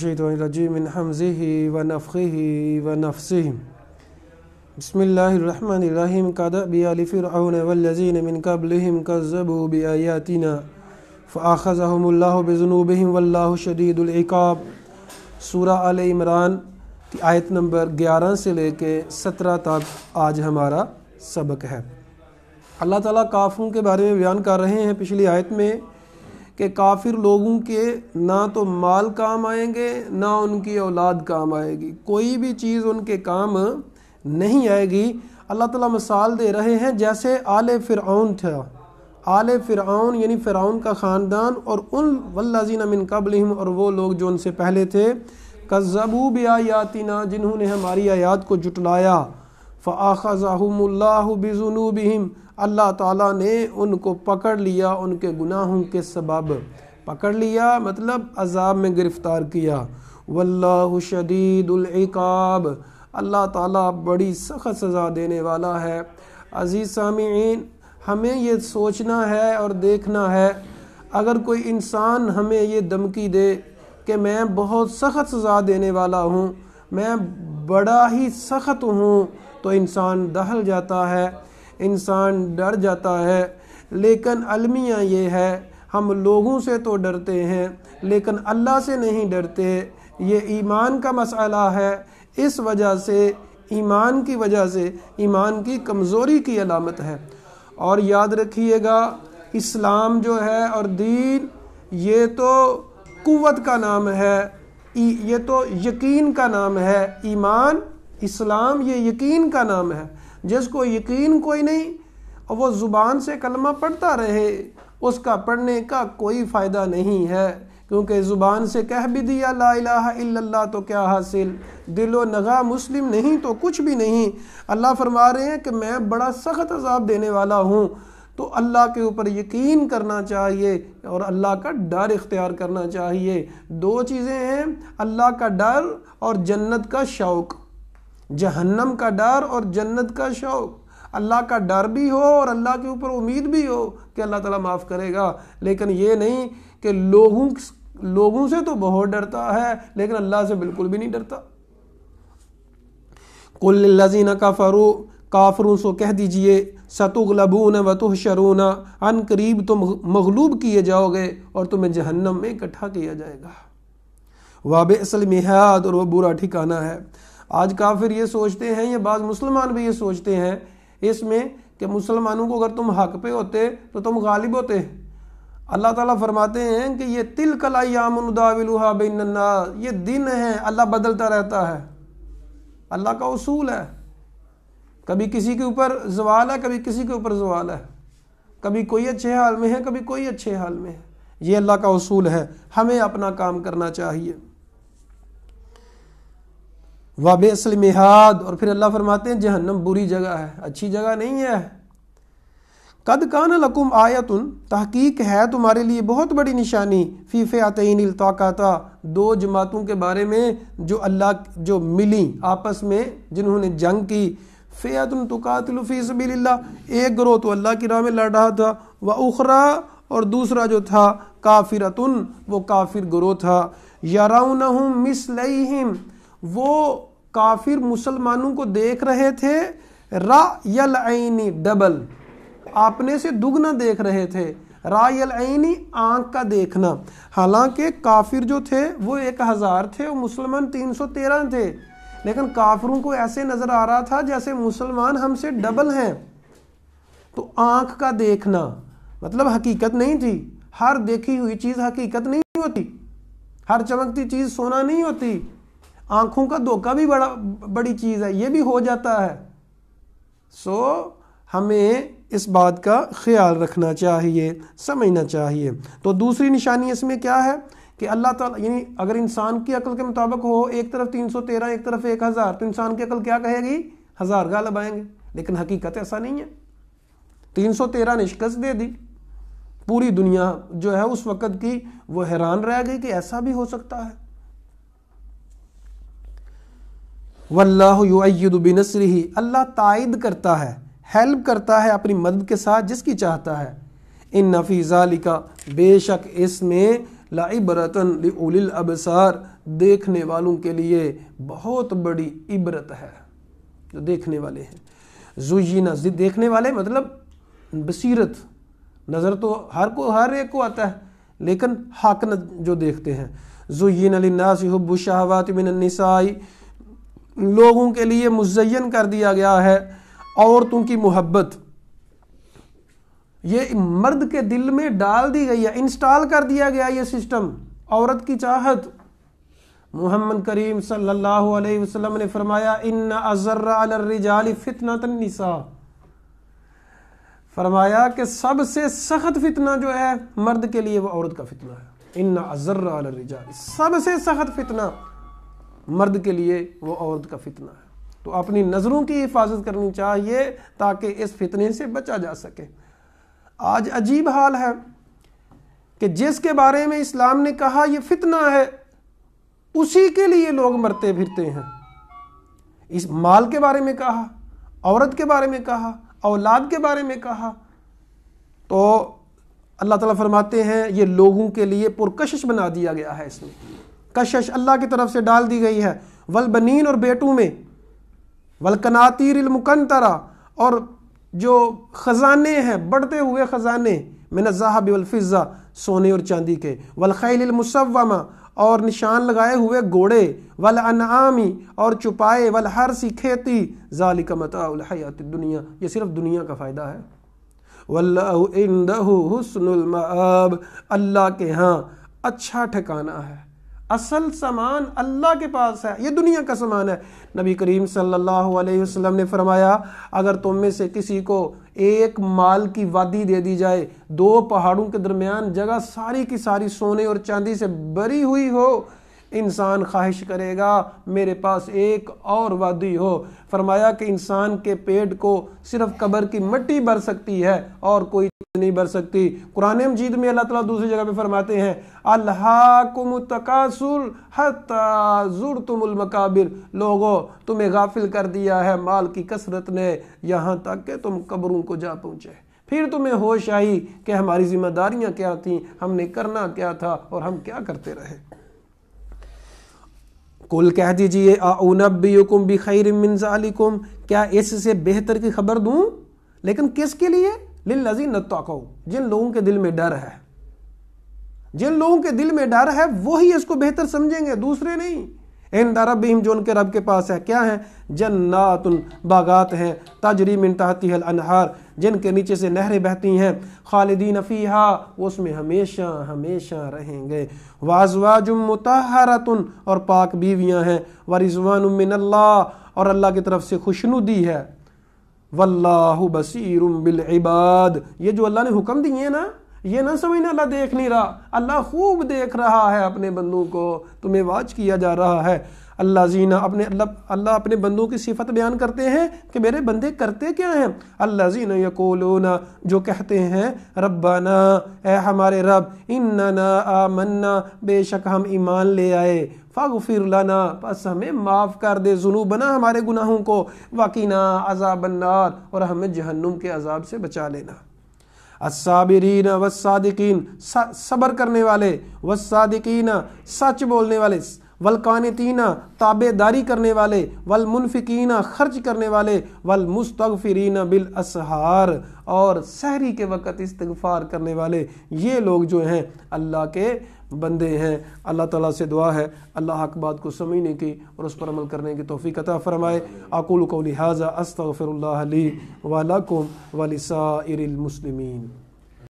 الشیطان الرجیم من حمزه ونفخه ونفثه بسم اللہ الرحمن الرحیم كدأب آل فرعون والذین من قبلهم كذبوا بآیاتنا فأخذهم اللہ بذنوبهم واللہ شدید العقاب۔ سورہ آل عمران کی آیت نمبر 11 سے لے کے 17 تک آج ہمارا سبق ہے۔ اللہ تعالیٰ کافروں کے بارے میں بیان کر رہے ہیں پچھلی آیت میں کہ کافر لوگوں کے نہ تو مال کام آئیں گے نہ ان کی اولاد کام آئے گی، کوئی بھی چیز ان کے کام نہیں آئے گی۔ اللہ تعالیٰ مثال دے رہے ہیں جیسے آل فرعون تھا، آل فرعون یعنی فرعون کا خاندان، اور ان والذین من قبلہم اور وہ لوگ جو ان سے پہلے تھے، کذبوا بآیاتنا جنہوں نے ہماری آیات کو جھٹلایا، فآخذہم اللہ بذنوبہم اللہ تعالیٰ نے ان کو پکڑ لیا ان کے گناہوں کے سبب، پکڑ لیا مطلب عذاب میں گرفتار کیا۔ واللہ شدید العقاب اللہ تعالیٰ بڑی سخت سزا دینے والا ہے۔ عزیز سامعین، ہمیں یہ سوچنا ہے اور دیکھنا ہے، اگر کوئی انسان ہمیں یہ دھمکی دے کہ میں بہت سخت سزا دینے والا ہوں، میں بڑا ہی سخت ہوں، تو انسان دہل جاتا ہے، انسان ڈر جاتا ہے۔ لیکن المیہ یہ ہے، ہم لوگوں سے تو ڈرتے ہیں لیکن اللہ سے نہیں ڈرتے۔ یہ ایمان کا مسئلہ ہے، اس وجہ سے ایمان کی وجہ سے ایمان کی کمزوری کی علامت ہے۔ اور یاد رکھیے گا، اسلام جو ہے اور دین یہ تو قوت کا نام ہے، یہ تو یقین کا نام ہے۔ ایمان اسلام یہ یقین کا نام ہے۔ جس کو یقین کوئی نہیں اور وہ زبان سے کلمہ پڑھتا رہے، اس کا پڑھنے کا کوئی فائدہ نہیں ہے، کیونکہ زبان سے کہہ بھی دیا لا الہ الا اللہ تو کیا حاصل، دل و نگاہ مسلم نہیں تو کچھ بھی نہیں۔ اللہ فرما رہے ہیں کہ میں بڑا سخت عذاب دینے والا ہوں، تو اللہ کے اوپر یقین کرنا چاہیے اور اللہ کا ڈر اختیار کرنا چاہیے۔ دو چیزیں ہیں، اللہ کا ڈر اور جنت کا شوق، جہنم کا ڈر اور جنت کا شوق۔ اللہ کا ڈر بھی ہو اور اللہ کے اوپر امید بھی ہو کہ اللہ تعالیٰ معاف کرے گا، لیکن یہ نہیں کہ لوگوں سے تو بہت ڈرتا ہے لیکن اللہ سے بالکل بھی نہیں ڈرتا۔ قل للذین کفروا کافروں سے کہہ دیجئے ستغلبون وتحشرون ان قریب تم مغلوب کیے جاؤ گے اور تمہیں جہنم میں اکٹھا کیا جائے گا۔ وبئس المہاد اور وہ برا ٹھکانہ ہے۔ آج کافر یہ سوچتے ہیں، یہ بعض مسلمان بھی یہ سوچتے ہیں اس میں کہ مسلمانوں کو اگر تم حق پہ ہوتے تو تم غالب ہوتے۔ اللہ تعالیٰ فرماتے ہیں کہ یہ تلک الایام نداولها بین الناس، یہ دن ہے اللہ بدلتا رہتا ہے، اللہ کا اصول ہے، کبھی کسی کے اوپر زوال ہے کبھی کسی کے اوپر زوال ہے، کبھی کوئی اچھے حال میں ہے کبھی کوئی اچھے حال میں ہے، یہ اللہ کا اصول ہے، ہمیں اپنا کام کرنا چاہیے۔ وبئس المہاد اور پھر اللہ فرماتے ہیں جہنم بری جگہ ہے، اچھی جگہ نہیں ہے۔ قد کان لکم آیۃ تحقیق ہے تمہارے لیے بہت بڑی نشانی فی فئتین التقاتا دو جماعتوں کے بارے میں جو ملی آپس میں، جنہوں نے جنگ کی۔ فئۃ تقاتل فی سبیل اللہ، ایک گروہ تو اللہ کی راہ میں لڑ رہا تھا، واخری اور دوسرا جو تھا کافرۃ وہ کافر گروہ تھا۔ یرونہم مثلیہم وہ کافر مسلمانوں کو دیکھ رہے تھے رأی العین ڈبل، اپنے سے دگنا دیکھ رہے تھے، رأی العین آنکھ کا دیکھنا۔ حالانکہ کافر جو تھے وہ 1000 تھے اور مسلمان 313 تھے، لیکن کافروں کو ایسے نظر آ رہا تھا جیسے مسلمان ہم سے ڈبل ہیں۔ تو آنکھ کا دیکھنا مطلب حقیقت نہیں تھی، ہر دیکھی ہوئی چیز حقیقت نہیں ہوتی، ہر چمکتی چیز سونا نہیں ہوتی، آنکھوں کا دھوکہ بھی بڑی چیز ہے، یہ بھی ہو جاتا ہے۔ ہمیں اس بات کا خیال رکھنا چاہیے، سمجھنا چاہیے۔ تو دوسری نشانی اس میں کیا ہے کہ اللہ تعالیٰ یعنی اگر انسان کی عقل کے مطابق ہو، ایک طرف 313 ایک طرف 1000، تو انسان کی عقل کیا کہے گی؟ 1000 غالب آئیں گے، لیکن حقیقت ایسا نہیں ہے۔ 313 نے شکست دے دی، پوری دنیا جو ہے اس وقت کی وہ حیران رہ گئی کہ ایسا بھی ہو سکتا ہے۔ واللہ یؤید بنصرہ اللہ تائید کرتا ہے، ہیلپ کرتا ہے اپنی مدد کے ساتھ جس کی چاہتا ہے۔ ان فی ذالک بے شک اس میں لعبرۃ لأولی الابصار دیکھنے والوں کے لیے بہت بڑی عبرت ہے، جو دیکھنے والے ہیں۔ زینا، دیکھنے والے مطلب بصیرت، نظر تو ہر ایک کو آتا ہے، لیکن حق جو دیکھتے ہیں۔ زینا للناس حب الشہوات من النساء، لوگوں کے لیے مزین کر دیا گیا ہے عورتوں کی محبت، یہ مرد کے دل میں ڈال دی گئی ہے، انسٹال کر دیا گیا یہ سسٹم، عورت کی چاہت۔ محمد کریم صلی اللہ علیہ وسلم نے فرمایا ان ازر علی الرجال فتنۃ النساء، فرمایا کہ سب سے سخت فتنہ جو ہے مرد کے لیے وہ عورت کا فتنہ ہے۔ ان ازر علی الرجال، سب سے سخت فتنہ مرد کے لیے وہ عورت کا فتنہ ہے۔ تو اپنی نظروں کی حفاظت کرنی چاہیے تاکہ اس فتنے سے بچا جا سکے۔ آج عجیب حال ہے کہ جس کے بارے میں اسلام نے کہا یہ فتنہ ہے، اسی کے لیے لوگ مرتے پھرتے ہیں۔ اس مال کے بارے میں کہا، عورت کے بارے میں کہا، اولاد کے بارے میں کہا، تو اللہ تعالیٰ فرماتے ہیں یہ لوگوں کے لیے پرکشش بنا دیا گیا ہے۔ اس میں کشش اللہ کی طرف سے ڈال دی گئی ہے۔ والبنین، اور بیٹوں میں، والقناطیر المقنطرہ، اور جو خزانے ہیں، بڑھتے ہوئے خزانے، من الذهب والفضہ، سونے اور چاندی کے، والخیل المسومہ، اور نشان لگائے ہوئے گھوڑے، والانعام، اور چپائے، والحرث، کھیتی، ذالک متاع الحیات الدنیا، یہ صرف دنیا کا فائدہ ہے۔ واللہ عندہ حسن المآب، اللہ کے ہاں اچھا ٹھکانہ ہے، اصل سامان اللہ کے پاس ہے، یہ دنیا کا سامان ہے۔ نبی کریم صلی اللہ علیہ وسلم نے فرمایا اگر تم میں سے کسی کو ایک مال کی وادی دے دی جائے، دو پہاڑوں کے درمیان جگہ ساری کی ساری سونے اور چاندی سے بھری ہوئی ہو، انسان خواہش کرے گا میرے پاس ایک اور وادی ہو۔ فرمایا کہ انسان کے پیٹ کو صرف قبر کی مٹی بھر سکتی ہے اور کوئی نہیں بھر سکتی۔ قرآن مجید میں اللہ تعالیٰ دوسری جگہ پہ فرماتے ہیں الہاکم التکاثر حتی زرتم المقابر، لوگوں تمہیں غافل کر دیا ہے مال کی کثرت نے یہاں تک کہ تم قبروں کو جا پہنچے، پھر تمہیں ہوش آئی کہ ہماری ذمہ داریاں کیا تھیں، ہم نے کرنا کیا تھا اور ہم کیا کرتے رہے۔ قل کہہ دیجئے اعنبئکم بخیر من ذالکم، کیا اس سے بہتر کی خبر دوں، لیکن کس کے لیے؟ للذین اتقوا، جن لوگوں کے دل میں ڈر ہے، جن لوگوں کے دل میں ڈر ہے وہی اس کو بہتر سمجھیں گے، دوسرے نہیں۔ عند ربہم، جو ان کے رب کے پاس ہے، کیا ہے؟ جنات، باغات ہیں، تجری من تحتها الانہار، جن کے نیچے سے نہریں بہتی ہیں، خالدین فیہا، وہ اس میں ہمیشہ ہمیشہ رہیں گے، وازواج مطہرۃ، اور پاک بیویاں ہیں، ورضوان من اللہ، اور اللہ کی طرف سے خوشنودی ہے، واللہ بصیر بالعباد، یہ جو اللہ نے حکم دیے نا، یہ نہ سمجھنا اللہ دیکھ نہیں رہا، اللہ خوب دیکھ رہا ہے اپنے بندوں کو، تمہیں واچ کیا جا رہا ہے۔ اللہ اپنے بندوں کی صفت بیان کرتے ہیں کہ میرے بندے کرتے کیا ہیں۔ الذین یقولون، جو کہتے ہیں ربنا، اے ہمارے رب، اننا آمنا، بے شک ہم ایمان لے آئے، فاغفر لنا، پس ہمیں معاف کر دے، ذنوبنا، ہمارے گناہوں کو، وقنا عذاب النار، اور ہمیں جہنم کے عذاب سے بچا لینا۔ الصابرین والصادقین، صبر کرنے والے، والصادقین، سچ بولنے والے، والقانتین، تابع داری کرنے والے، والمنفقین، خرچ کرنے والے، والمستغفرین بالاسحار، اور سحری کے وقت استغفار کرنے والے، یہ لوگ جو ہیں اللہ کے بندے ہیں۔ اللہ تعالیٰ سے دعا ہے اللہ حق بات کو سمجھنے کی اور اس پر عمل کرنے کی توفیق عطا فرمائے۔ اقول قولی ھذا استغفر اللہ لی ولکم ولسائر المسلمین۔